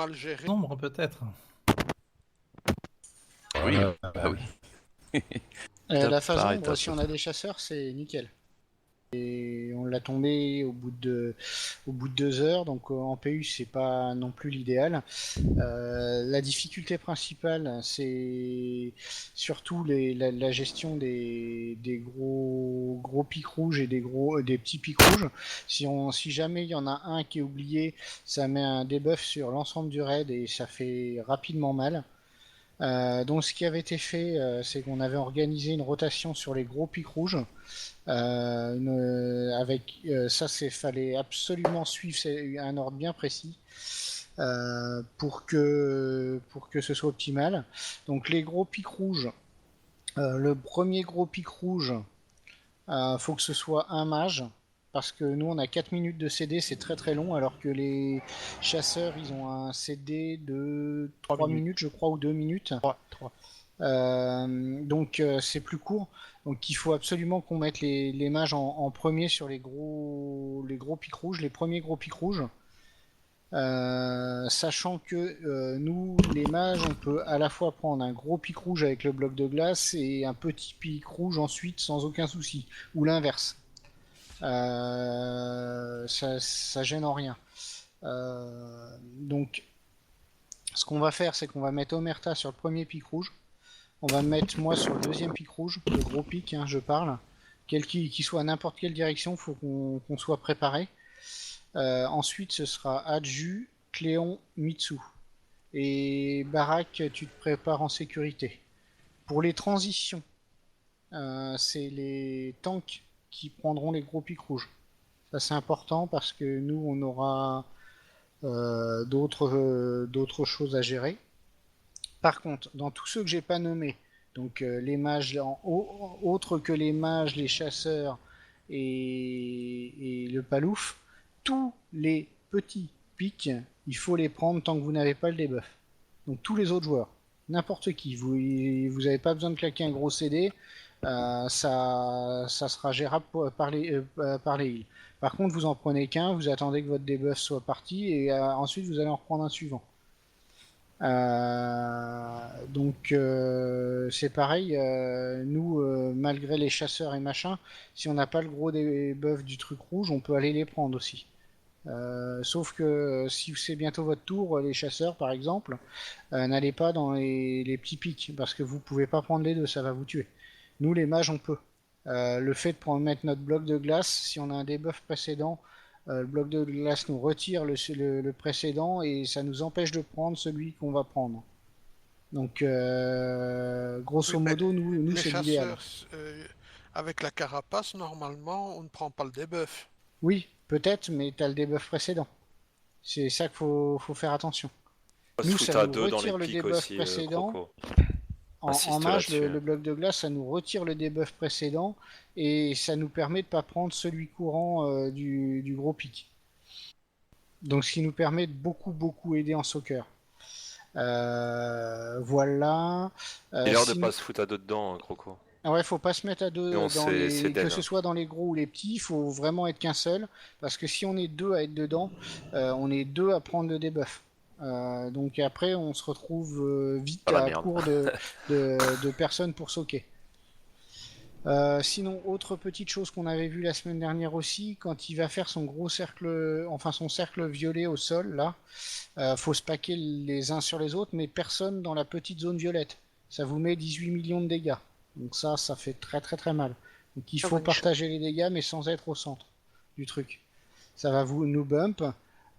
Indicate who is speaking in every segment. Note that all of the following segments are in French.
Speaker 1: mal géré.
Speaker 2: Nombre peut-être.
Speaker 3: Oui,
Speaker 2: Euh,
Speaker 3: bah oui.
Speaker 4: La
Speaker 3: Top,
Speaker 4: phase
Speaker 3: pareil,
Speaker 4: ombre,
Speaker 3: top.
Speaker 4: si on a des chasseurs, c'est nickel. Et on l'a tombé au bout de 2 heures, donc en PU c'est pas non plus l'idéal. La difficulté principale, c'est surtout la gestion des gros pics rouges et des petits pics rouges. Si jamais il y en a un qui est oublié, ça met un debuff sur l'ensemble du raid et ça fait rapidement mal. Donc ce qui avait été fait, c'est qu'on avait organisé une rotation sur les gros pics rouges. Ça, fallait absolument suivre un ordre bien précis pour que ce soit optimal. Donc les gros pics rouges, le premier gros pic rouge, faut que ce soit un mage. Parce que nous on a 4 minutes de CD, c'est très très long, alors que les chasseurs ils ont un CD de 3 minutes je crois, ou 2 minutes.
Speaker 1: 3.
Speaker 4: Donc c'est plus court. Donc il faut absolument qu'on mette les mages en premier sur les gros pics rouges, les premiers gros pics rouges. Sachant que nous, les mages, on peut à la fois prendre un gros pic rouge avec le bloc de glace et un petit pic rouge ensuite sans aucun souci, ou l'inverse. Ça gêne en rien. Donc ce qu'on va faire, c'est qu'on va mettre Omerta sur le premier pic rouge. On va mettre moi sur le deuxième pic rouge, le gros pic, je parle. Qui soit à n'importe quelle direction, faut qu'on soit préparé. Ensuite, ce sera Adju, Cléon, Mitsu. Et Barak, tu te prépares en sécurité. Pour les transitions, c'est les tanks qui prendront les gros pics rouges. Ça, c'est important parce que nous, on aura d'autres choses à gérer. Par contre, dans tous ceux que j'ai pas nommés, donc les mages, autres que les mages, les chasseurs et le palouf, tous les petits pics, il faut les prendre tant que vous n'avez pas le debuff. Donc tous les autres joueurs, n'importe qui, vous n'avez pas besoin de claquer un gros CD, ça sera gérable par les heals. Par contre, vous en prenez qu'un, vous attendez que votre debuff soit parti et ensuite vous allez en reprendre un suivant. Donc c'est pareil, nous malgré les chasseurs et machin, si on n'a pas le gros debuff du truc rouge, on peut aller les prendre aussi. Sauf que si c'est bientôt votre tour, les chasseurs par exemple, n'allez pas dans les petits pics parce que vous pouvez pas prendre les deux, ça va vous tuer. Nous les mages on peut. Le fait de mettre notre bloc de glace, si on a un debuff précédent, le bloc de glace nous retire le précédent et ça nous empêche de prendre celui qu'on va prendre. Donc grosso modo, nous c'est l'idéal.
Speaker 1: Avec la carapace, normalement, on ne prend pas le debuff.
Speaker 4: Oui, peut-être, mais t'as le debuff précédent. C'est ça qu'il faut faire attention.
Speaker 3: On se
Speaker 4: Nous,
Speaker 3: fout
Speaker 4: ça
Speaker 3: à
Speaker 4: nous
Speaker 3: deux dans les
Speaker 4: retire le
Speaker 3: pics
Speaker 4: debuff
Speaker 3: aussi,
Speaker 4: précédent.
Speaker 3: Croco.
Speaker 4: En
Speaker 3: Insiste
Speaker 4: mage,
Speaker 3: là-dessus.
Speaker 4: le bloc de glace, ça nous retire le debuff précédent et ça nous permet de pas prendre celui courant du gros pic. Donc ce qui nous permet de beaucoup aider en soccer. Voilà.
Speaker 3: Il a l'air de pas se foutre à deux dedans, Croco.
Speaker 4: Ah ouais, faut pas se mettre à deux que ce
Speaker 3: hein.
Speaker 4: soit dans les gros ou les petits, il faut vraiment être qu'un seul, parce que si on est deux à être dedans, on est deux à prendre le debuff. Donc après, on se retrouve vite à court de personnes pour socker. Sinon, autre petite chose qu'on avait vu la semaine dernière aussi, quand il va faire son gros cercle, enfin son cercle violet au sol, là, faut se paquer les uns sur les autres, mais personne dans la petite zone violette. Ça vous met 18 millions de dégâts. Donc ça fait très mal. Donc il faut partager les dégâts, mais sans être au centre du truc. Ça va nous bump.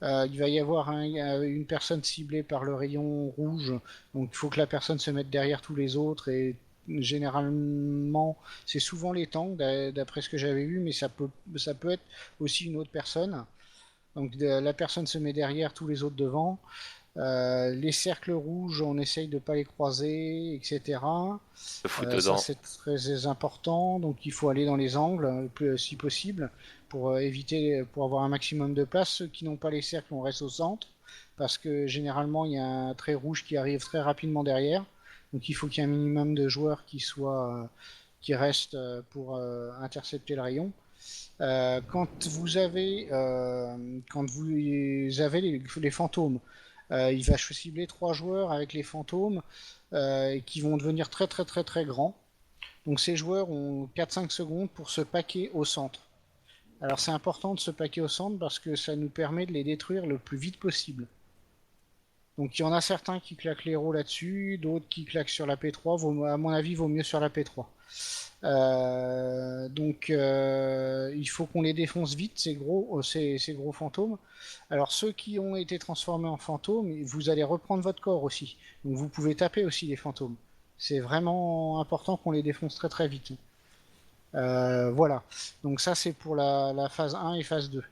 Speaker 4: Il va y avoir une personne ciblée par le rayon rouge, donc il faut que la personne se mette derrière tous les autres, et généralement c'est souvent les tanks d'après ce que j'avais vu, mais ça peut être aussi une autre personne. Donc la personne se met derrière, tous les autres devant. Les cercles rouges, on essaye de pas les croiser, etc. Ça c'est très important, donc il faut aller dans les angles si possible pour avoir un maximum de place. Ceux qui n'ont pas les cercles, on reste au centre parce que généralement il y a un trait rouge qui arrive très rapidement derrière, donc il faut qu'il y ait un minimum de joueurs qui restent pour intercepter le rayon. Quand vous avez les fantômes, Il va cibler 3 joueurs avec les fantômes qui vont devenir très très très très grands. Donc ces joueurs ont 4-5 secondes pour se paquer au centre. Alors c'est important de se paquer au centre parce que ça nous permet de les détruire le plus vite possible. Donc il y en a certains qui claquent l'héros là-dessus, d'autres qui claquent sur la P3, à mon avis vaut mieux sur la P3. Il faut qu'on les défonce vite, ces gros fantômes. Alors ceux qui ont été transformés en fantômes, vous allez reprendre votre corps aussi. Donc vous pouvez taper aussi les fantômes. C'est vraiment important qu'on les défonce très très vite. Voilà, donc ça c'est pour la phase 1 et phase 2.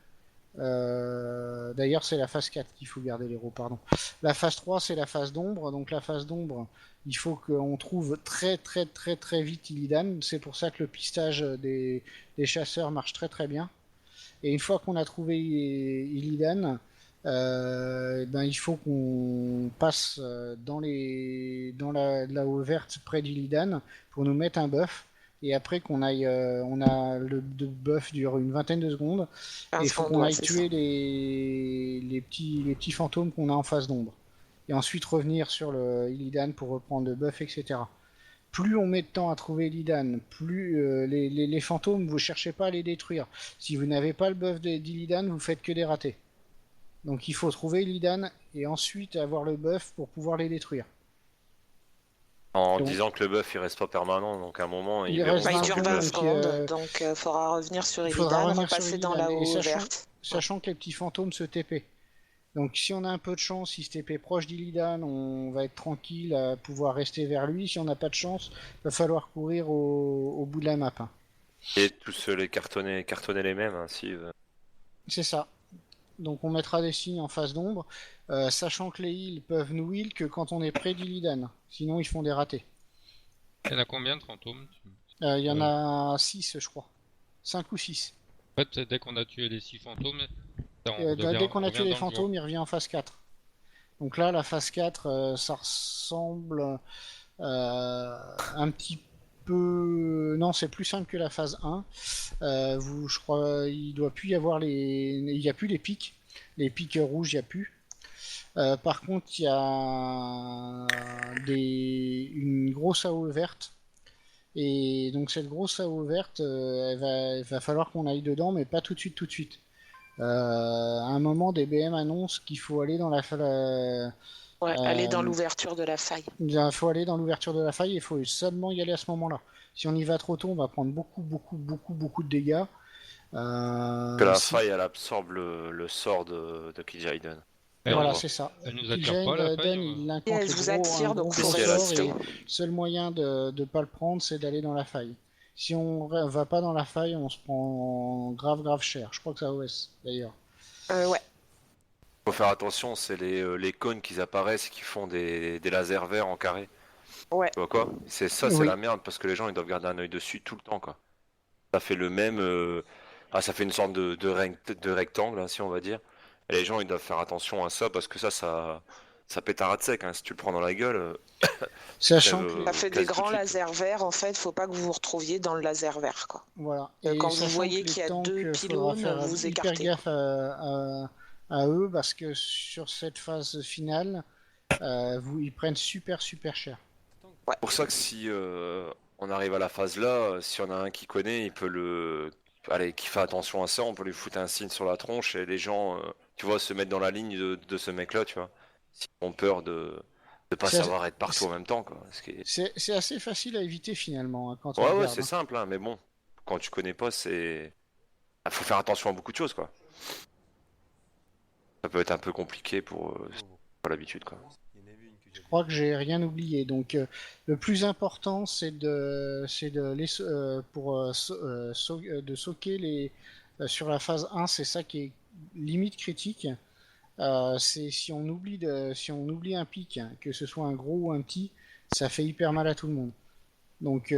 Speaker 4: D'ailleurs c'est la phase 4 qu'il faut garder l'héros, pardon. La phase 3 c'est la phase d'ombre, donc la phase d'ombre, il faut qu'on trouve très très très très vite Illidan, c'est pour ça que le pistage des chasseurs marche très très bien. Et une fois qu'on a trouvé Illidan, il faut qu'on passe dans la haut verte près d'Illidan pour nous mettre un buff. Et après qu'on aille, on a le buff dure une vingtaine de secondes. Et il faut qu'on aille tuer les petits fantômes qu'on a en face d'ombre. Et ensuite revenir sur le Illidan pour reprendre le buff, etc. Plus on met de temps à trouver Illidan, plus les fantômes, vous cherchez pas à les détruire. Si vous n'avez pas le buff d'Illidan, vous faites que des ratés. Donc il faut trouver Illidan et ensuite avoir le buff pour pouvoir les détruire.
Speaker 3: En disant que le buff il reste pas permanent, donc à un moment
Speaker 4: il dure
Speaker 2: 20 secondes, donc il faudra revenir sur Illidan, repasser dans la haut verte.
Speaker 4: Sachant que les petits fantômes se TP. Donc si on a un peu de chance, il se TP proche d'Illidan, on va être tranquille à pouvoir rester vers lui. Si on n'a pas de chance, il va falloir courir au bout de la map.
Speaker 3: Et tous les cartonner les mêmes, hein, si...
Speaker 4: C'est ça. Donc on mettra des signes en face d'ombre, sachant que les heals peuvent nous heal que quand on est près d'Illidan. Sinon ils font des ratés.
Speaker 5: Il y en a combien de fantômes?
Speaker 4: Il y en a 6 je crois. 5 ou 6.
Speaker 5: En fait, dès qu'on a tué les 6 fantômes,
Speaker 4: dès qu'on a tué les fantômes, il revient en phase 4. Donc là, la phase 4, ça ressemble un petit peu... Non, c'est plus simple que la phase 1. Je crois il doit plus y avoir il n'y a plus les pics. Les pics rouges, il n'y a plus. Par contre, il y a une grosse AO verte. Et donc cette grosse AO verte, il va falloir qu'on aille dedans, mais pas tout de suite. À un moment, des BM annoncent qu'il faut aller dans
Speaker 2: aller dans l'ouverture de la faille.
Speaker 4: Il faut aller dans l'ouverture de la faille et il faut seulement y aller à ce moment-là. Si on y va trop tôt, on va prendre beaucoup de dégâts.
Speaker 3: Que la faille, elle absorbe le sort de Kil'jaeden.
Speaker 4: Voilà, c'est ça.
Speaker 5: Elle nous attire pas, la faille,
Speaker 4: il incante
Speaker 2: elle vous attire, donc
Speaker 3: faut rester.
Speaker 4: Le seul moyen de ne pas le prendre, c'est d'aller dans la faille. Si on va pas dans la faille, on se prend grave cher. Je crois que c'est AOS, d'ailleurs.
Speaker 2: Ouais.
Speaker 3: Faut faire attention, c'est les cônes qui apparaissent et qui font des lasers verts en carré.
Speaker 2: Ouais.
Speaker 3: Tu vois quoi? C'est la merde parce que les gens ils doivent garder un œil dessus tout le temps quoi. Ça fait le même, ça fait une sorte de rectangle hein, si on va dire. Et les gens ils doivent faire attention à ça parce que ça pète un rat de sec hein, si tu le prends dans la gueule.
Speaker 4: Sachant que
Speaker 2: ça fait des grands lasers verts en fait, faut pas que vous vous retrouviez dans le laser vert quoi.
Speaker 4: Voilà.
Speaker 2: Et quand vous voyez qu'il y a 2 pylônes, vous écartez.
Speaker 4: Hyper gaffe à eux parce que sur cette phase finale, ils prennent super cher.
Speaker 3: Ouais. C'est pour ça que si on arrive à la phase là, si on a un qui connaît, il peut qui fait attention à ça, on peut lui foutre un signe sur la tronche et les gens, tu vois, se mettre dans la ligne de ce mec là, tu vois. S'ils ont peur de pas savoir être partout en même temps quoi.
Speaker 4: C'est assez facile à éviter finalement hein, quand on
Speaker 3: regarde,
Speaker 4: regarde,
Speaker 3: c'est simple hein, mais bon, quand tu connais pas, faut faire attention à beaucoup de choses quoi. Ça peut être un peu compliqué pour l'habitude quoi.
Speaker 4: Je crois que j'ai rien oublié. Donc le plus important c'est de socker les sur la phase 1, c'est ça qui est limite critique. C'est si on oublie un pic, hein, que ce soit un gros ou un petit, ça fait hyper mal à tout le monde. Donc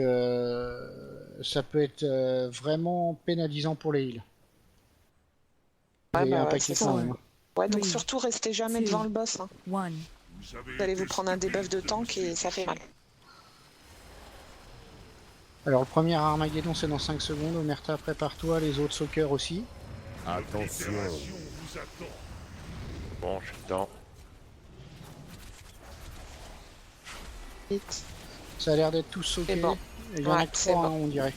Speaker 4: ça peut être vraiment pénalisant pour les heals.
Speaker 2: C'est ça. Ouais, donc surtout restez jamais devant le boss. Hein. Vous allez vous prendre un debuff de tank et ça fait mal.
Speaker 4: Alors le premier Armageddon c'est dans 5 secondes, Omerta prépare-toi, les autres sockers aussi.
Speaker 6: Attention.
Speaker 3: Bon, je suis dedans.
Speaker 2: Vite.
Speaker 4: Ça a l'air d'être tous sautés.
Speaker 2: C'est bon.
Speaker 4: Il y en a
Speaker 2: Ouais,
Speaker 4: que
Speaker 2: c'est
Speaker 4: 3,
Speaker 2: bon.
Speaker 4: on dirait.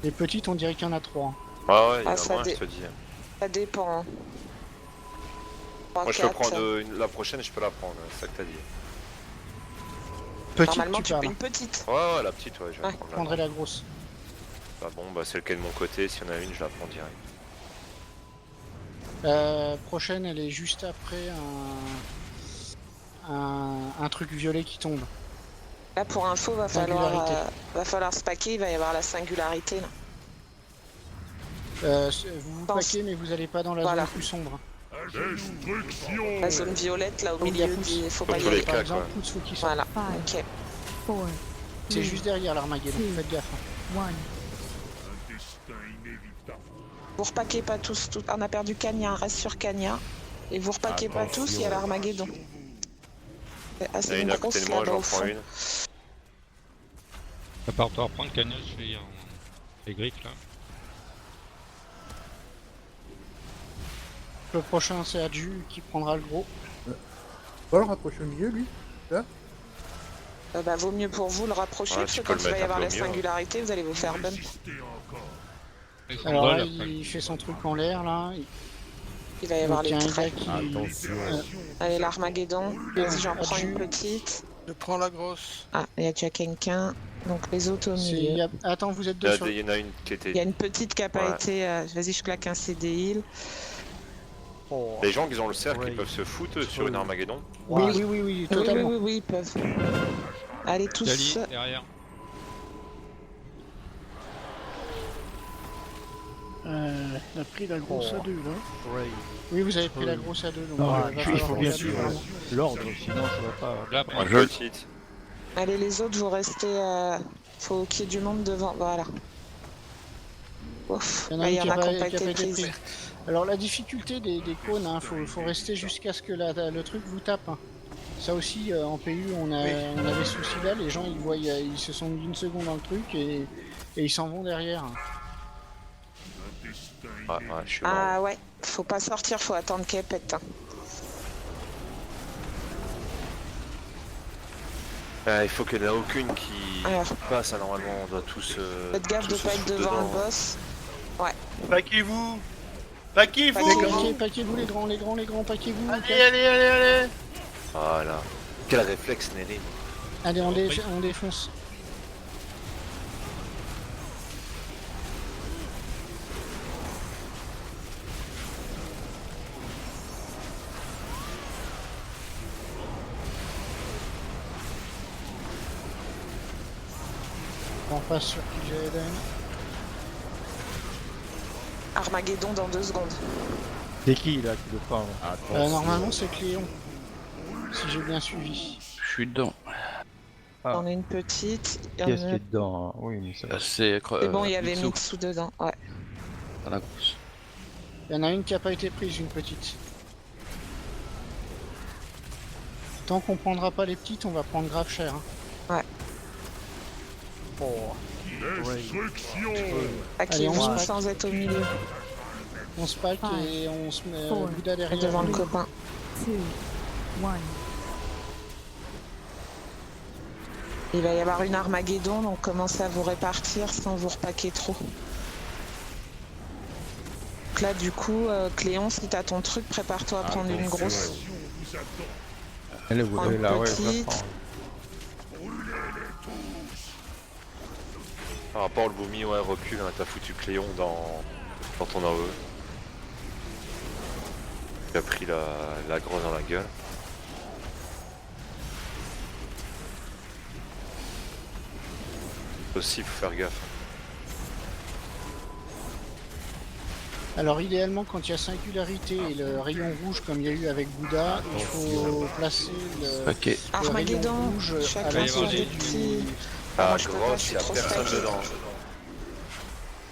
Speaker 4: Les petites, on dirait qu'il y en a 3.
Speaker 3: Ah ouais, il y en
Speaker 2: Ah,
Speaker 3: a
Speaker 2: ça
Speaker 3: moins,
Speaker 2: dé-
Speaker 3: je te dis.
Speaker 2: Ça dépend.
Speaker 3: Moi, je te
Speaker 2: 3,
Speaker 3: prends
Speaker 2: 4.
Speaker 3: la prochaine, je peux la prendre, c'est ça que t'as dit.
Speaker 4: Petite,
Speaker 2: Normalement,
Speaker 4: tu
Speaker 2: tu
Speaker 4: parles.
Speaker 2: peux une petite.
Speaker 3: Ouais, la petite, ouais, je vais
Speaker 2: Ouais.
Speaker 3: prendre
Speaker 4: Je
Speaker 3: la
Speaker 4: prendrai la grosse.
Speaker 3: Bah bon, bah c'est le cas de mon côté, s'il y en a une, je la prends direct.
Speaker 4: Prochaine, elle est juste après un truc violet qui tombe.
Speaker 2: Là, pour info, va
Speaker 4: Singularité.
Speaker 2: falloir se paquer. Il va y avoir la singularité. Là.
Speaker 4: Vous vous
Speaker 2: Pense.
Speaker 4: paquez, mais vous n'allez pas dans la
Speaker 2: Voilà.
Speaker 4: zone plus sombre.
Speaker 2: La zone violette, là, au
Speaker 4: Il y a
Speaker 2: milieu,
Speaker 4: pouce.
Speaker 2: il faut
Speaker 3: Dans
Speaker 2: pas y
Speaker 3: tous les
Speaker 2: aller.
Speaker 3: cas,
Speaker 4: Par exemple,
Speaker 3: quoi.
Speaker 4: pouce, faut qu'il sorte.
Speaker 2: Voilà.
Speaker 6: 5,
Speaker 2: Ok.
Speaker 6: 4,
Speaker 4: C'est juste derrière l'Armageddon, faites gaffe.
Speaker 6: 1.
Speaker 2: Vous repaquez pas tous. On a perdu Kanya, reste sur Kanya. Et vous repaquez pas tous, il y a l'Armageddon.
Speaker 3: Il y en
Speaker 2: C'est
Speaker 3: a
Speaker 2: une
Speaker 3: une à côté
Speaker 2: grosse
Speaker 3: de moi,
Speaker 2: là-bas
Speaker 3: j'en
Speaker 2: au
Speaker 3: prends
Speaker 2: fond.
Speaker 3: une.
Speaker 5: À part toi reprendre Cagnos, je suis en... les griffes là.
Speaker 4: Le prochain, c'est Adju qui prendra le gros.
Speaker 7: Va le rapprocher au milieu, lui.
Speaker 2: Bah, vaut mieux pour vous le rapprocher,
Speaker 3: Ouais,
Speaker 2: parce
Speaker 3: tu
Speaker 2: que
Speaker 3: peux
Speaker 2: quand
Speaker 3: le
Speaker 2: il va y
Speaker 3: mettre un
Speaker 2: avoir
Speaker 3: peu
Speaker 2: la
Speaker 3: au milieu, hein.
Speaker 2: singularité, vous allez vous faire bump.
Speaker 5: Ils sont
Speaker 4: Alors
Speaker 5: bas,
Speaker 4: là,
Speaker 5: là,
Speaker 4: il fait son truc en l'air, là.
Speaker 2: Il va y avoir
Speaker 4: Donc, il y
Speaker 2: les
Speaker 4: a un gars
Speaker 2: traits.
Speaker 4: qui...
Speaker 2: Allez, l'Armageddon. Vas-y, j'en prends
Speaker 4: Adju.
Speaker 2: une petite.
Speaker 1: Je prends la grosse.
Speaker 2: Ah, il y a déjà quelqu'un. Donc les autres au milieu.
Speaker 4: Attends, vous êtes
Speaker 3: Il
Speaker 4: deux
Speaker 3: y,
Speaker 4: sur...
Speaker 3: il y en a une qui
Speaker 2: Il y a
Speaker 3: était.
Speaker 2: une petite qui a pas
Speaker 3: Ouais.
Speaker 2: été. Vas-y, je claque un CD heal.
Speaker 3: Les gens qui ont le cercle, ils peuvent se foutre sur une Armageddon.
Speaker 4: Oui, oui, oui, oui,
Speaker 2: Oui, oui,
Speaker 4: totalement.
Speaker 2: oui, ils peuvent. Allez, tous.
Speaker 5: Dali, derrière.
Speaker 4: Il a pris la grosse à 2, là. Oui, vous avez pris la grosse à 2, donc va
Speaker 7: il
Speaker 4: falloir
Speaker 7: faut bien
Speaker 4: regarder
Speaker 7: suivre
Speaker 4: vraiment.
Speaker 7: l'ordre, sinon ça va pas.
Speaker 5: Là,
Speaker 3: Une
Speaker 5: prends.
Speaker 3: petite.
Speaker 2: Allez, les autres, vous restez. Faut qu'il y ait du monde devant. Voilà. Ouf.
Speaker 4: Il y en a
Speaker 2: Là, il
Speaker 4: une
Speaker 2: y
Speaker 4: qui
Speaker 2: en
Speaker 4: a
Speaker 2: a qui
Speaker 4: pas,
Speaker 2: n'ont pas
Speaker 4: qui a pas
Speaker 2: été
Speaker 4: été
Speaker 2: prises.
Speaker 4: prise. Alors la difficulté des cônes, hein, faut rester jusqu'à ce que le truc vous tape. Hein. Ça aussi, en PU, on avait ce souci-là, les gens ils voient, ils se sont mis une seconde dans le truc et ils s'en vont derrière.
Speaker 3: Ouais, je suis mort.
Speaker 2: Ah ouais, faut pas sortir, faut attendre qu'elle pète. Hein.
Speaker 3: Il faut qu'il n'y en ait aucune qui
Speaker 2: Alors.
Speaker 3: passe, hein, normalement on doit tous.
Speaker 2: Faites gaffe de
Speaker 3: tous se
Speaker 2: pas être
Speaker 3: foutre
Speaker 2: devant
Speaker 3: dedans,
Speaker 2: le
Speaker 3: hein.
Speaker 2: boss. Ouais.
Speaker 8: Paquez-vous Paquez-vous
Speaker 4: Paquez-vous les grands, paquez-vous.
Speaker 8: Allez
Speaker 3: Voilà. Quel réflexe, Nelly.
Speaker 4: Allez, on défonce. On passe sur QGLN.
Speaker 2: Armageddon dans 2 secondes.
Speaker 7: C'est qui là qui le prend
Speaker 4: Normalement c'est Cléon, si j'ai bien suivi.
Speaker 9: Je suis dedans.
Speaker 2: On a une petite. Il y en
Speaker 7: Qui est-ce qui
Speaker 2: a-
Speaker 7: est dedans? Oui, mais ça va.
Speaker 9: C'est
Speaker 2: bon, il y avait Mitsu dedans. Ouais.
Speaker 9: dans la grosse.
Speaker 4: Il y en a une qui a pas été prise, une petite. Tant qu'on prendra pas les petites, on va prendre grave cher. Hein.
Speaker 2: Ouais.
Speaker 4: Allez,
Speaker 2: Qui
Speaker 4: on
Speaker 2: vont
Speaker 4: se pack.
Speaker 2: sans être au milieu.
Speaker 4: On se pack et on se met
Speaker 6: Four.
Speaker 4: Bouddha derrière.
Speaker 2: Devant le copain.
Speaker 6: 2, 1.
Speaker 2: Il va y avoir une Armageddon, donc commencez à vous répartir sans vous repaquer trop. Donc là, du coup, Cléon, si t'as ton truc, prépare-toi à prendre une grosse.
Speaker 7: Elle est
Speaker 2: Prends
Speaker 7: où
Speaker 2: une
Speaker 7: là? Ouais, je la
Speaker 2: petite.
Speaker 7: prends.
Speaker 3: Par rapport au Boomy, ouais, recule, hein, t'as foutu Cléon dans ton AOE. Il a pris la grosse dans la gueule. Aussi, faut faire gaffe.
Speaker 4: Alors idéalement, quand il y a singularité et le rayon rouge comme il y a eu avec Bouddha, il faut placer le
Speaker 9: Ok.
Speaker 4: rayon
Speaker 2: Armageddon,
Speaker 4: rouge à
Speaker 2: chacun son
Speaker 4: l'opposé
Speaker 2: petit.
Speaker 3: Ah,
Speaker 2: moi, je peux pas, je
Speaker 3: grosse,
Speaker 2: suis
Speaker 3: il a
Speaker 2: trop
Speaker 3: personne
Speaker 2: stacké.
Speaker 3: dedans.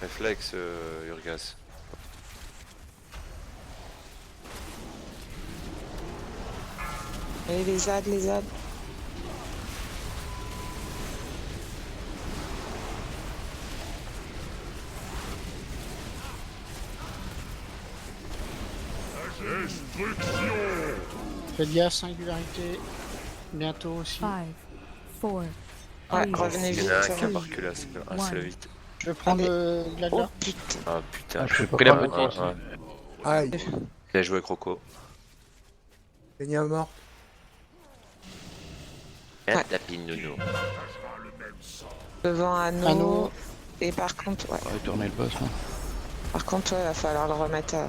Speaker 3: Réflexe, Urgas.
Speaker 2: Allez, les ZAD, les ZAD.
Speaker 4: Faites gaffe, singularité. bientôt aussi.
Speaker 6: 5, 4,
Speaker 2: Ouais,
Speaker 6: 3,
Speaker 2: revenez
Speaker 3: Il y
Speaker 2: vite.
Speaker 3: en a un qui a marqué assez vite.
Speaker 4: Je vais prendre le
Speaker 2: Oh
Speaker 4: Glagla.
Speaker 2: putain.
Speaker 3: Ah putain,
Speaker 7: Ah, je sais pas
Speaker 3: pris
Speaker 7: comment
Speaker 3: la
Speaker 7: on
Speaker 3: ouais.
Speaker 9: Aïe,
Speaker 3: Bien joué Croco.
Speaker 9: Peña mort.
Speaker 3: Bien
Speaker 2: Ouais.
Speaker 3: tapis nounou.
Speaker 2: Devant Anneau.
Speaker 4: Anneau.
Speaker 2: Et par contre, ouais.
Speaker 7: On va retourner le boss, hein.
Speaker 2: Par contre, ouais, va falloir le remettre à...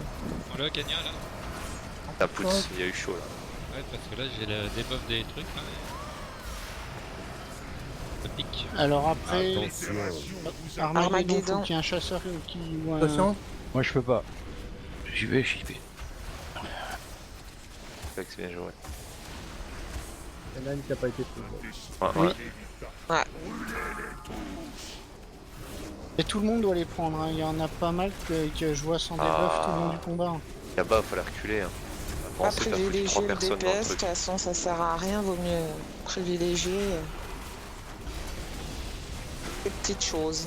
Speaker 5: Voilà, Kenya là.
Speaker 3: Ça pousse, il y a eu chaud là.
Speaker 5: Ouais, parce que là j'ai le debuff des trucs là. Ça pique.
Speaker 4: Alors après, Armageddon,
Speaker 2: Armageddon.
Speaker 4: faut qu'il y ait un chasseur qui... ou un-
Speaker 9: Attention.
Speaker 7: Moi je peux pas. J'y vais.
Speaker 3: C'est vrai que c'est bien joué.
Speaker 9: Il y en a une qui a pas été prise.
Speaker 3: Ouais, ouais.
Speaker 2: Ouais.
Speaker 4: Et tout le monde doit les prendre, hein. Il y en a pas mal que je vois sans debuff tout le long du combat. hein.
Speaker 3: Là-bas, faut la reculer. Hein.
Speaker 2: Pas
Speaker 3: Pensez, t'as foutu
Speaker 2: privilégier
Speaker 3: 3
Speaker 2: le
Speaker 3: personnes dans
Speaker 2: DPS,
Speaker 3: le
Speaker 2: de toute
Speaker 3: truc.
Speaker 2: façon ça sert à rien, vaut mieux privilégier les petites choses.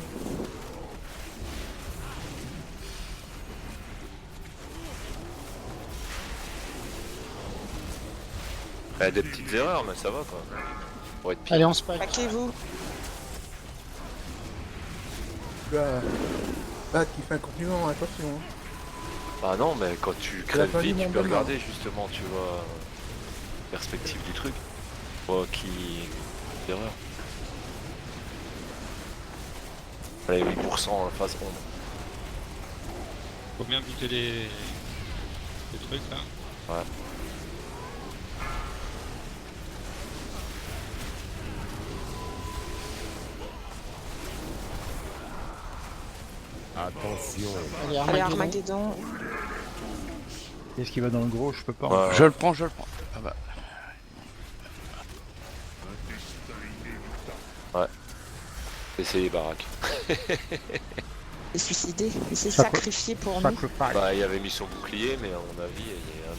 Speaker 3: Il y a des petites erreurs, mais ça va quoi. Pour être pire.
Speaker 4: Allez, on se pack.
Speaker 2: Paquez-vous.
Speaker 9: Là, qui fait un compliment, attention. Hein.
Speaker 3: Bah non, mais quand tu crèves
Speaker 9: fallu
Speaker 3: vite, tu
Speaker 9: mon
Speaker 3: peux
Speaker 9: bonheur.
Speaker 3: regarder justement, tu vois, perspective du truc. Quoi qui... Erreur. Allez, 8% en phase ronde.
Speaker 5: Faut bien buter les trucs là.
Speaker 3: Ouais.
Speaker 4: Allez,
Speaker 2: Allez,
Speaker 4: Armageddon.
Speaker 2: Armageddon.
Speaker 7: Qu'est-ce qui va dans le gros? Je peux pas.
Speaker 3: Ouais.
Speaker 7: Je le prends. Ah bah.
Speaker 3: Essayez baraque.
Speaker 2: Il s'est suicidé, il s'est
Speaker 7: Ça peut-
Speaker 2: sacrifié pour nous.
Speaker 3: Bah, il avait mis son bouclier, mais à mon avis, il y a un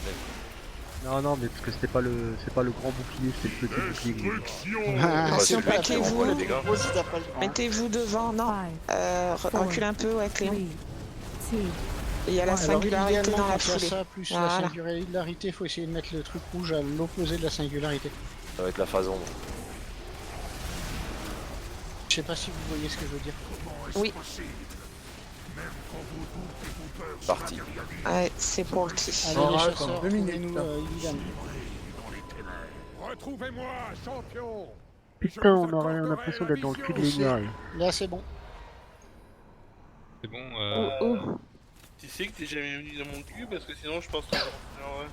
Speaker 3: mec.
Speaker 10: Non, mais parce que c'était pas le grand bouclier, c'était le petit bouclier.
Speaker 4: Ah,
Speaker 3: Bah,
Speaker 2: si on
Speaker 3: celui qui
Speaker 2: paquez
Speaker 3: renvoie
Speaker 2: vous.
Speaker 3: les dégâts.
Speaker 2: Mettez-vous devant, non.
Speaker 6: 5,
Speaker 2: Recule un peu, ouais,
Speaker 6: 3,
Speaker 2: Cléon.
Speaker 6: 2,
Speaker 2: Et il y a la
Speaker 4: Alors,
Speaker 2: singularité
Speaker 4: idéalement,
Speaker 2: dans la
Speaker 4: quand il y a
Speaker 2: foulée.
Speaker 4: ça, plus la
Speaker 2: Voilà.
Speaker 4: singularité, faut essayer de mettre le truc rouge à l'opposé de la singularité.
Speaker 3: Ça va être la phase ombre.
Speaker 4: Je sais pas si vous voyez ce que je veux dire.
Speaker 2: Oui,
Speaker 3: Parti.
Speaker 2: ouais, c'est pour le petit.
Speaker 4: Allez,
Speaker 9: On
Speaker 4: les
Speaker 9: rate
Speaker 4: chasseurs,
Speaker 9: en 2 minutes,
Speaker 4: trouvez-nous
Speaker 9: là.
Speaker 4: Illidan.
Speaker 1: Retrouvez-moi, champion.
Speaker 10: Putain, on aurait l'impression d'être dans le cul de l'égal.
Speaker 4: Là, c'est bon.
Speaker 5: C'est bon.
Speaker 2: Oh, oh.
Speaker 8: Tu sais que t'es jamais venu dans mon cul parce que sinon je pense que. Alors, ouais.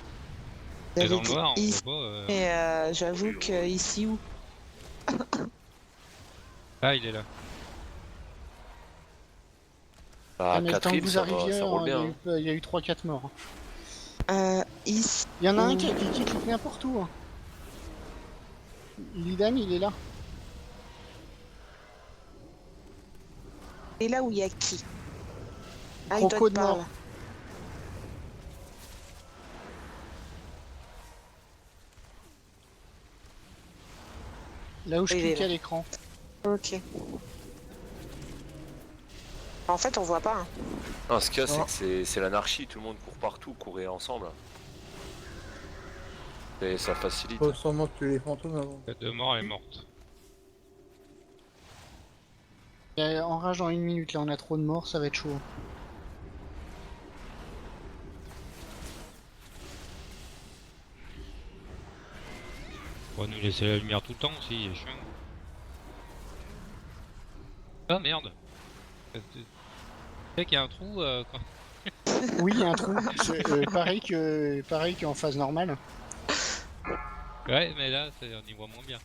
Speaker 5: C'est dans
Speaker 2: J'avais
Speaker 5: le
Speaker 2: dit
Speaker 5: noir, on
Speaker 2: ici,
Speaker 5: voit pas.
Speaker 2: mais j'avoue que ici où
Speaker 5: Ah, il est là.
Speaker 3: Bah,
Speaker 4: Ah, mais le temps que
Speaker 3: Catherine,
Speaker 4: vous
Speaker 3: ça, va,
Speaker 4: arriviez,
Speaker 3: ça roule bien.
Speaker 4: il y a eu 3-4 morts.
Speaker 2: ici,
Speaker 4: Il y en a un qui clique n'importe où. hein. Illidan, il est là.
Speaker 2: et là où il y a qui? Ah, il doit
Speaker 4: Croco
Speaker 2: être
Speaker 4: de
Speaker 2: par
Speaker 4: mort.
Speaker 2: là.
Speaker 4: Là où je
Speaker 2: Il est
Speaker 4: clique
Speaker 2: là.
Speaker 4: à l'écran.
Speaker 2: Ok. En fait, on voit pas. Hein.
Speaker 3: Non, ce qu'il y a, c'est
Speaker 9: Non.
Speaker 3: que c'est l'anarchie, tout le monde court partout, courir ensemble. Et ça facilite.
Speaker 9: Faut sûrement tuer les fantômes avant.
Speaker 5: La de mort est morte.
Speaker 4: En rage dans 1 minute, là on a trop de morts, ça va être chaud.
Speaker 5: On va nous laisser la lumière tout le temps aussi, il est chiant. Ah merde. Tu sais qu'il y a un trou quoi.
Speaker 4: Oui, il y a un trou. C'est, pareil qu'en phase normale.
Speaker 5: Ouais, mais là, on y voit moins bien.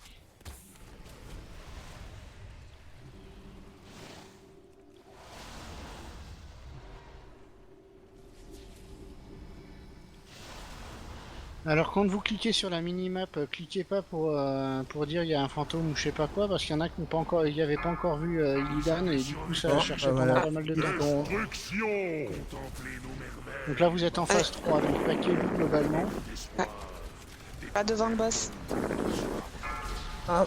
Speaker 4: Alors quand vous cliquez sur la minimap, cliquez pas pour dire il y a un fantôme ou je sais pas quoi, parce qu'il y en a qui n'ont pas encore, il y avait pas encore vu Illidan et du coup ça
Speaker 9: Oh,
Speaker 4: a cherché
Speaker 9: bah
Speaker 4: pendant
Speaker 9: voilà.
Speaker 4: pas mal de temps. Donc là vous êtes en phase 3, donc paquez-vous globalement.
Speaker 2: Pas devant le boss.
Speaker 9: Ah,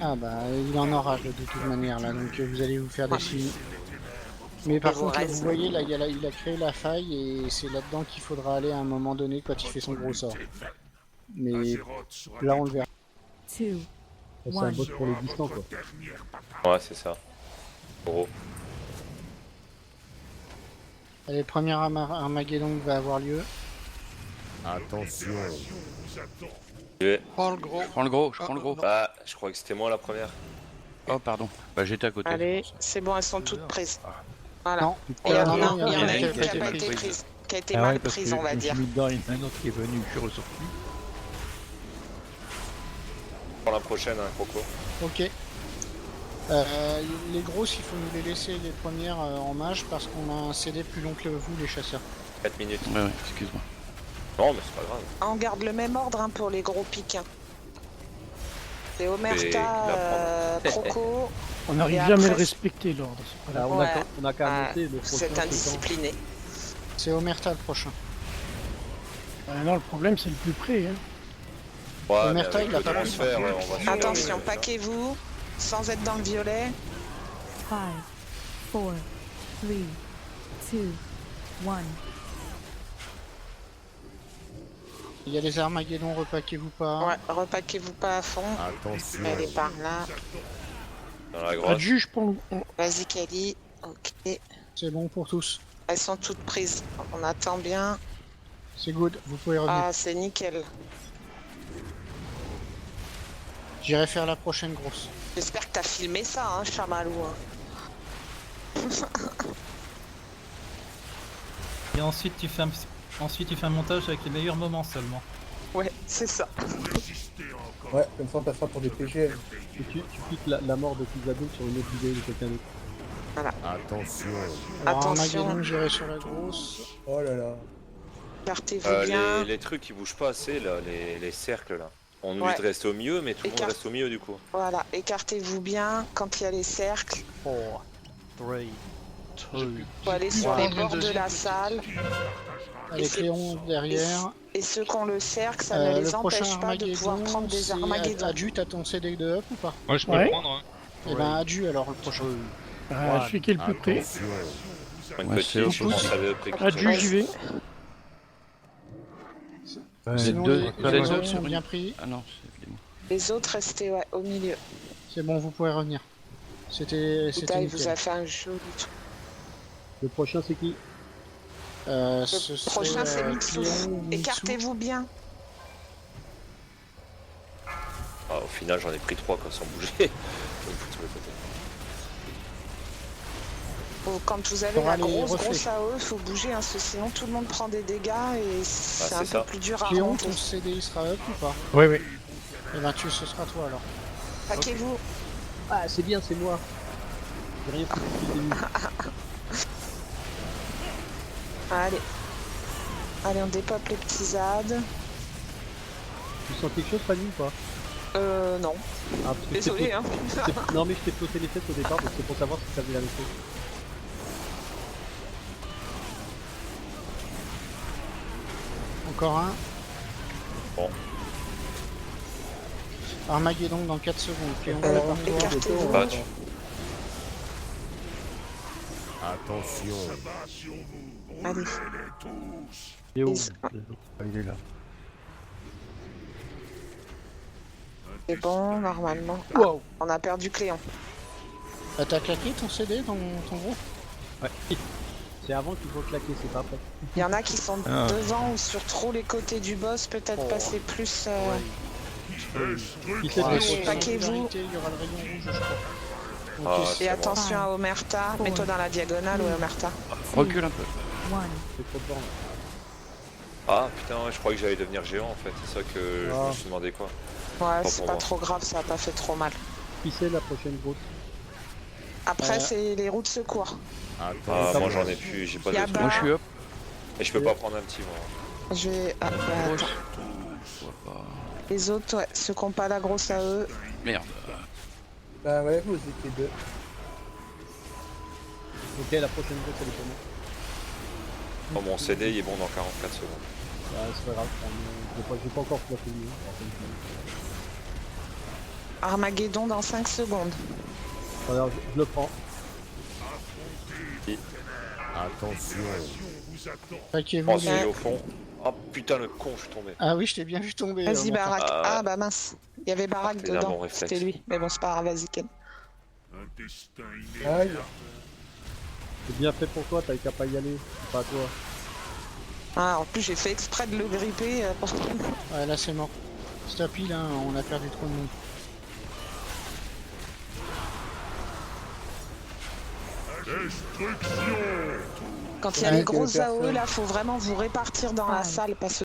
Speaker 4: Ah bah il en aura de toute manière là, donc vous allez vous faire des signes. Mais par
Speaker 2: Et
Speaker 4: contre là,
Speaker 2: vous
Speaker 4: vous voyez là il a créé la faille et c'est là-dedans qu'il faudra aller à un moment donné quand il fait son gros sort. Mais là, on le verra.
Speaker 6: 2,
Speaker 10: C'est un bot pour les distants, quoi.
Speaker 3: Ouais, c'est ça. Gros.
Speaker 4: Allez, premier Armageddon va avoir lieu.
Speaker 11: Attention.
Speaker 1: Prends le gros.
Speaker 7: Je prends le gros, je prends le gros.
Speaker 3: Ah, je crois que c'était moi la première.
Speaker 7: Oh, pardon. Bah, j'étais à côté.
Speaker 2: Allez, c'est bon, elles sont toutes prises. Voilà.
Speaker 4: Non,
Speaker 2: Et il y en a
Speaker 4: il y en a
Speaker 2: une
Speaker 4: une
Speaker 2: qui n'a pas été prise, qui a été
Speaker 7: Ah
Speaker 2: mal
Speaker 7: ouais, parce
Speaker 2: prise,
Speaker 7: que
Speaker 2: on va
Speaker 7: je me
Speaker 2: dire.
Speaker 7: suis mis dedans, il y en a un autre qui est venu, je suis ressorti.
Speaker 3: Pour la prochaine, hein, Croco.
Speaker 4: ok. Les grosses, il faut nous les laisser les premières en mage parce qu'on a un CD plus long que vous, les chasseurs.
Speaker 3: 4 minutes.
Speaker 7: Ouais, ouais, excuse-moi.
Speaker 3: Non, mais c'est pas grave.
Speaker 2: On garde le même ordre hein, pour les gros pics. Hein. C'est
Speaker 3: Et
Speaker 2: Omerta,
Speaker 3: la
Speaker 2: Croco.
Speaker 4: On
Speaker 2: Et
Speaker 4: n'arrive
Speaker 2: après,
Speaker 4: jamais à le respecter, l'ordre.
Speaker 10: Alors,
Speaker 2: Ouais.
Speaker 10: on a qu'à annoncer le prochain.
Speaker 2: C'est indiscipliné.
Speaker 4: C'est Omerta le prochain.
Speaker 6: non, le problème, c'est le plus près. Hein.
Speaker 3: Ouais, mais
Speaker 4: Omerta,
Speaker 3: avec
Speaker 4: il a
Speaker 3: le
Speaker 4: pas pris.
Speaker 3: transfert, on va
Speaker 2: Attention, paquez-vous, sans être dans le violet.
Speaker 6: 5, 4, 3, 2, 1.
Speaker 4: Il y a les Armageddon, repaquez-vous pas.
Speaker 2: Ouais, repaquez-vous pas à fond.
Speaker 11: Attention.
Speaker 2: Elle est par là.
Speaker 3: dans la
Speaker 6: Pas de
Speaker 3: grosse.
Speaker 6: juge pour le.
Speaker 2: Vas-y, Kali. Ok.
Speaker 4: C'est bon pour tous.
Speaker 2: Elles sont toutes prises. On attend bien.
Speaker 4: C'est good, vous pouvez revenir.
Speaker 2: Ah, c'est nickel.
Speaker 4: J'irai faire la prochaine grosse.
Speaker 2: J'espère que t'as filmé ça, hein, Chamalou. Hein.
Speaker 12: Et ensuite tu fais un montage avec les meilleurs moments seulement.
Speaker 2: Ouais, c'est ça.
Speaker 9: Ouais, comme ça on passera pour des PGM.
Speaker 10: Et tu piques la mort de Kizadou sur une autre vidéo de quelqu'un d'autre.
Speaker 11: Attention.
Speaker 4: Alors,
Speaker 2: Attention.
Speaker 4: Armageddon, j'irai sur la grosse.
Speaker 9: Oh là là.
Speaker 2: Écartez-vous bien.
Speaker 3: Les trucs qui bougent pas assez, là, les cercles là. On nous
Speaker 2: Ouais.
Speaker 3: dit de rester au milieu, mais tout le monde
Speaker 2: Écarte.
Speaker 3: reste au milieu du coup.
Speaker 2: Voilà, écartez-vous bien quand il y a les cercles.
Speaker 10: 4, 3, 2.
Speaker 2: Faut aller sur les bords de la salle.
Speaker 4: Avec
Speaker 2: c'est-
Speaker 4: Léon derrière.
Speaker 2: Et ceux qui ont le cercle, ça ne
Speaker 4: Le
Speaker 2: les
Speaker 4: prochain
Speaker 2: empêche pas de pouvoir
Speaker 4: Armageddon,
Speaker 2: prendre des
Speaker 4: c'est
Speaker 2: Armageddon.
Speaker 4: Adju, t'as ton CD de up ou pas?
Speaker 5: Moi, je peux
Speaker 6: Ouais.
Speaker 5: le prendre. Hein.
Speaker 4: Eh ben Adju alors le prochain.
Speaker 6: Celui qui est le plus près.
Speaker 11: Attention.
Speaker 3: Une
Speaker 7: Ouais,
Speaker 3: petite,
Speaker 7: c'est
Speaker 3: je pense, ça veut précaution.
Speaker 6: Adju, j'y vais.
Speaker 4: Sinon
Speaker 7: deux-
Speaker 4: les
Speaker 7: deux
Speaker 4: autres
Speaker 7: autres
Speaker 4: sont
Speaker 7: sur
Speaker 4: bien
Speaker 7: une-
Speaker 4: pris.
Speaker 7: Ah non, c'est moi.
Speaker 2: Les autres restaient ouais, au milieu.
Speaker 4: C'est bon, vous pouvez revenir. C'était
Speaker 2: Putain, il vous
Speaker 4: nickel.
Speaker 2: a fait un joli truc.
Speaker 10: Le prochain, c'est qui?
Speaker 4: Ce
Speaker 2: Le prochain, c'est
Speaker 4: serait,
Speaker 2: Mitsu.
Speaker 4: Cléon ou Mitsu.
Speaker 2: Écartez-vous bien.
Speaker 3: Ah, au final, j'en ai pris 3 quand sans bouger. Je vais me foutre sur le côté.
Speaker 2: Quand vous avez
Speaker 4: Faudra
Speaker 2: la
Speaker 4: les
Speaker 2: grosse
Speaker 4: reflets.
Speaker 2: AOE, faut bouger, hein, parce que sinon tout le monde prend des dégâts et c'est
Speaker 3: c'est
Speaker 2: un
Speaker 3: ça.
Speaker 2: peu plus dur à
Speaker 4: Cléon,
Speaker 2: remonter.
Speaker 4: ton CD il sera up ou pas?
Speaker 6: Oui, oui.
Speaker 4: Eh ben ce sera toi alors.
Speaker 2: Paquez-vous.
Speaker 10: Ah, c'est bien, c'est moi. J'ai rien fait depuis le début.
Speaker 2: Allez. Allez, on dépop les petits ZAD.
Speaker 10: Tu sens quelque chose, Fanny, ou pas?
Speaker 2: Non.
Speaker 10: Ah, parce que
Speaker 2: Désolé, hein.
Speaker 10: Non, mais je t'ai flotté les fesses au départ, donc c'est pour savoir si ça faisait la même chose.
Speaker 4: Encore un.
Speaker 3: Bon.
Speaker 4: Armageddon dans 4 secondes. Cléon va par toi.
Speaker 2: Écartez-vous.
Speaker 3: Battu.
Speaker 11: Attention.
Speaker 2: Allez.
Speaker 10: Et où?
Speaker 2: Ils-
Speaker 7: Ah, il est là.
Speaker 2: C'est bon, normalement. Ah,
Speaker 10: Wow.
Speaker 2: on a perdu Cléon.
Speaker 4: T'as claqué ton CD dans ton gros?
Speaker 10: Ouais. C'est avant qu'il faut claquer, c'est pas après.
Speaker 2: Il y en a qui sont
Speaker 7: Ah.
Speaker 2: devant ou sur trop les côtés du boss, peut-être passer plus.
Speaker 10: Qui sait
Speaker 4: Ouais,
Speaker 10: de-
Speaker 4: sur
Speaker 2: paquez-vous.
Speaker 4: solidarité, il y aura le rayon rouge, je crois.
Speaker 3: Ah,
Speaker 4: Ok,
Speaker 3: c'est
Speaker 2: Et
Speaker 3: bon.
Speaker 2: attention à Omerta. Mets-toi dans la diagonale, ouais, Omerta.
Speaker 7: Recule un peu.
Speaker 6: 1.
Speaker 10: c'est trop de bornes.
Speaker 3: Ah putain, ouais, je croyais que j'allais devenir géant en fait. C'est ça que je
Speaker 10: Ah.
Speaker 3: me suis demandé quoi.
Speaker 2: Ouais,
Speaker 3: Pas
Speaker 2: c'est
Speaker 3: pour
Speaker 2: pas
Speaker 3: moi.
Speaker 2: trop grave, ça a pas fait trop mal.
Speaker 10: Qui c'est la prochaine grosse?
Speaker 2: Après, c'est les roues de secours.
Speaker 3: Ah,
Speaker 11: Attention.
Speaker 3: moi j'en ai plus, j'ai pas de
Speaker 2: Y a
Speaker 3: trucs.
Speaker 2: bas.
Speaker 7: Moi, je suis up.
Speaker 3: Et je peux pas prendre un petit moi.
Speaker 2: Je vais. Ah, bah,
Speaker 7: Grosse.
Speaker 2: attends.
Speaker 7: Je vois pas.
Speaker 2: Les autres, ouais, ceux qui ont pas la grosse à eux.
Speaker 7: Merde.
Speaker 9: Bah ouais, vous étiez deux.
Speaker 10: Ok, la prochaine grosse, elle est pour moi.
Speaker 3: Oh, mon CD il est bon dans 44 secondes.
Speaker 10: Ah, c'est pas grave, j'ai pas encore flotté mieux.
Speaker 2: Armageddon dans 5 secondes.
Speaker 10: Alors, je le prends.
Speaker 11: Attention.
Speaker 3: Je
Speaker 4: Paquez-vous
Speaker 3: pense qu'il
Speaker 4: bien.
Speaker 3: est au fond. Oh putain, le con, je suis tombé.
Speaker 4: Ah oui, je t'ai bien vu tomber.
Speaker 2: Vas-y,
Speaker 4: Monta.
Speaker 2: Barak.
Speaker 3: Ah,
Speaker 2: Ah bah mince. Il y avait Barak
Speaker 3: t'es là, mon
Speaker 2: dedans.
Speaker 3: réflexe.
Speaker 2: C'était lui. Mais bon, c'est pas grave, vas-y, Ken.
Speaker 9: Aïe.
Speaker 10: C'est bien fait pour toi, t'as qu'à pas y aller, c'est pas à toi.
Speaker 2: Ah, en plus, j'ai fait exprès de le gripper.
Speaker 4: Ouais, là c'est mort. Stop heal, hein, on a perdu trop de monde.
Speaker 2: Quand il y a
Speaker 9: Ouais,
Speaker 2: les gros
Speaker 9: personne.
Speaker 2: AOE, là, faut vraiment vous répartir dans la salle parce que